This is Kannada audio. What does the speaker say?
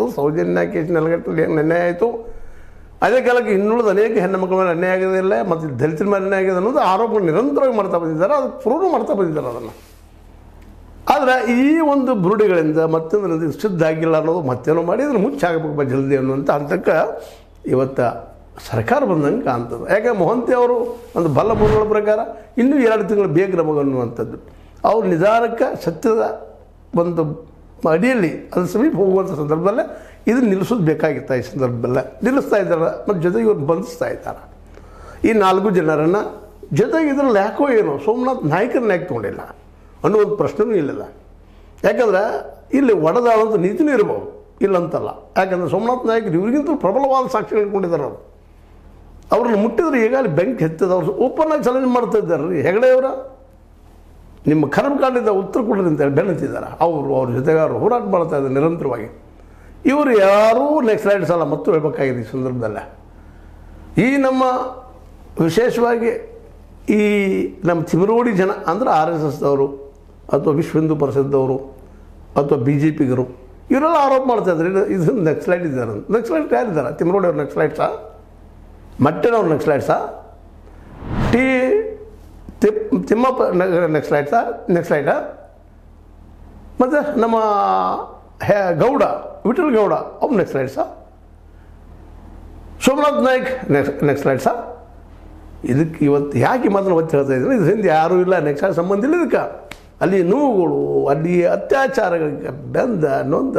ಆಯಿತು, ಸೌಜನ್ಯ ಕೇಸ್ ನೆಲಗಟ್ಟಲ್ಲಿ ಹೆಂಗೆ ಅನ್ಯಾಯ ಆಯಿತು, ಅದೇ ಕಾಲಕ್ಕೆ ಇನ್ನುಳಿದ ಅನೇಕ ಹೆಣ್ಣು ಮಕ್ಕಳ ಮೇಲೆ ಅನ್ಯಾಯ ಆಗೋದಿಲ್ಲ ಮತ್ತು ದಲಿತರ ಮೇಲೆ ಅನ್ಯಾಯ ಆಗಿದೆ ಅನ್ನೋದು ಆರೋಪಗಳು ನಿರಂತರವಾಗಿ ಮಾಡ್ತಾ ಬಂದಿದ್ದಾರೆ. ಅದು ಪ್ರೂವ್ ಮಾಡ್ತಾ ಬಂದಿದ್ದಾರೆ ಅದನ್ನು. ಆದರೆ ಈ ಒಂದು ಬುರುಡಿಗಳಿಂದ ಮತ್ತೊಂದರಿಂದ ಸಿದ್ಧ ಆಗಿಲ್ಲ ಅನ್ನೋದು ಮತ್ತೇನೋ ಮಾಡಿ ಅದನ್ನು ಮುಚ್ಚಾಗಬೇಕು ಜಲ್ದಿ ಅನ್ನುವಂಥ ಹಂತಕ್ಕೆ ಇವತ್ತು ಸರ್ಕಾರ ಬಂದಂಗೆ ಕಾಣ್ತದೆ. ಯಾಕೆ ಮೊಹಂತಿ ಅವರು ಒಂದು ಬಲ್ಲ ಮೂಲಗಳ ಪ್ರಕಾರ ಇನ್ನೂ 2 ತಿಂಗಳು ಬೇಕು ನಮಗನ್ನುವಂಥದ್ದು. ಅವ್ರು ನಿಧಾನಕ್ಕೆ ಸತ್ಯದ ಒಂದು ಅಡಿಯಲ್ಲಿ ಅದು ಸಮೀಪ ಹೋಗುವಂಥ ಸಂದರ್ಭದಲ್ಲೇ ಇದನ್ನು ನಿಲ್ಲಿಸೋದು ಬೇಕಾಗಿತ್ತು. ಈ ಸಂದರ್ಭದಲ್ಲೇ ನಿಲ್ಲಿಸ್ತಾ ಇದ್ದಾರೆ ಮತ್ತು ಜೊತೆಗೆ ಇವ್ರು ಬಂಧಿಸ್ತಾ ಇದ್ದಾರೆ ಈ 4 ಜನರನ್ನು. ಜೊತೆಗೆ ಇದರಲ್ಲಿ ಯಾಕೋ ಏನೋ ಸೋಮನಾಥ್ ನಾಯ್ಕರನ್ನ ಯಾಕೆ ತೊಗೊಂಡಿಲ್ಲ ಅನ್ನೋ ಒಂದು ಪ್ರಶ್ನೆನೂ ಇಲ್ಲಿಲ್ಲ. ಯಾಕಂದ್ರೆ ಇಲ್ಲಿ ಒಡೆದಾದಂಥ ನೀತಿನೂ ಇರ್ಬೋದು, ಇಲ್ಲಂತಲ್ಲ. ಯಾಕಂದರೆ ಸೋಮನಾಥ್ ನಾಯ್ಕರು ಇವ್ರಿಗಿಂತಲೂ ಪ್ರಬಲವಾದ ಸಾಕ್ಷಿ ಇಟ್ಕೊಂಡಿದ್ದಾರೆ. ಅವ್ರನ್ನ ಮುಟ್ಟಿದ್ರೆ ಈಗಾಗಲೇ ಬೆಂಕಿ ಹತ್ತದ. ಅವ್ರು ಓಪನ್ನಾಗಿ ಚಾಲೆಂಜ್ ಮಾಡ್ತಾ ಇದ್ದಾರೆ. ರೀ ಹೆಗಡೆಯವರ ನಿಮ್ಮ ಕರ್ಮಕಾಂಡದಿಂದ ಉತ್ತರ ಕೊಡ್ರಿ ಅಂತೇಳಿ ಬೆನ್ನತ್ತಿದ್ದಾರೆ. ಅವ್ರ ಜೊತೆಗೆ ಅವರು ಹೋರಾಟ ಮಾಡ್ತಾ ಇದ್ದಾರೆ ನಿರಂತರವಾಗಿ. ಇವರು ಯಾರೂ ನೆಕ್ಸ್ಟ್ ಸಲ ಮತ್ತು ಹೇಳ್ಬೇಕಾಗಿದೆ ಈ ಸಂದರ್ಭದಲ್ಲೇ. ಈ ನಮ್ಮ ವಿಶೇಷವಾಗಿ ಈ ನಮ್ಮ ತಿಮರೋಡಿ ಜನ ಅಂದರೆ RSSದವರು ಅಥವಾ ವಿಶ್ವ ಹಿಂದೂ ಪರಿಷತ್ದವರು ಅಥವಾ BJPಗರು ಇವರೆಲ್ಲ ಆರೋಪ ಮಾಡ್ತಾಯಿದ್ದಾರೆ ಇದು ನಕ್ಸಲೈಟ್ ಇದ್ದಾರೆ. ನಕ್ಸಲೈಟ್ ಯಾರಿದ್ದಾರೆ? ತಿಮರೋಡಿ ಅವ್ರು ನಕ್ಸಲೈಟ್ಸಾ? ಮಟ್ಟನವ್ರು ನಕ್ಸಲೈಟ್ಸಾ? ತಿಮ್ಮಪ್ಪ ನಕ್ಸಲೈಟಾ? ಮತ್ತು ನಮ್ಮ ಗೌಡ ವಿಠಲ್ ಗೌಡ ಅವ್ರು ನಕ್ಸಲೈಟ್ಸಾ? ಸೋಮನಾಥ್ ನಾಯ್ಕ್ ನಕ್ಸಲೈಟ್ಸಾ? ಇದಕ್ಕೆ ಇವತ್ತು ಯಾಕೆ ಮಾತ್ರ ಒತ್ತಿ ಹೇಳ್ತಾ ಇದ್ದೀನಿ, ಇದು ಹಿಂದೆ ಯಾರೂ ಇಲ್ಲ, ನೆಕ್ಸ್ಟ್ ಸಂಬಂಧ ಇಲ್ಲ ಇದಕ್ಕೆ. ಅಲ್ಲಿ ನೋವುಗಳು, ಅಲ್ಲಿ ಅತ್ಯಾಚಾರಗಳಿಗೆ ಬೆಂದ ನೊಂದ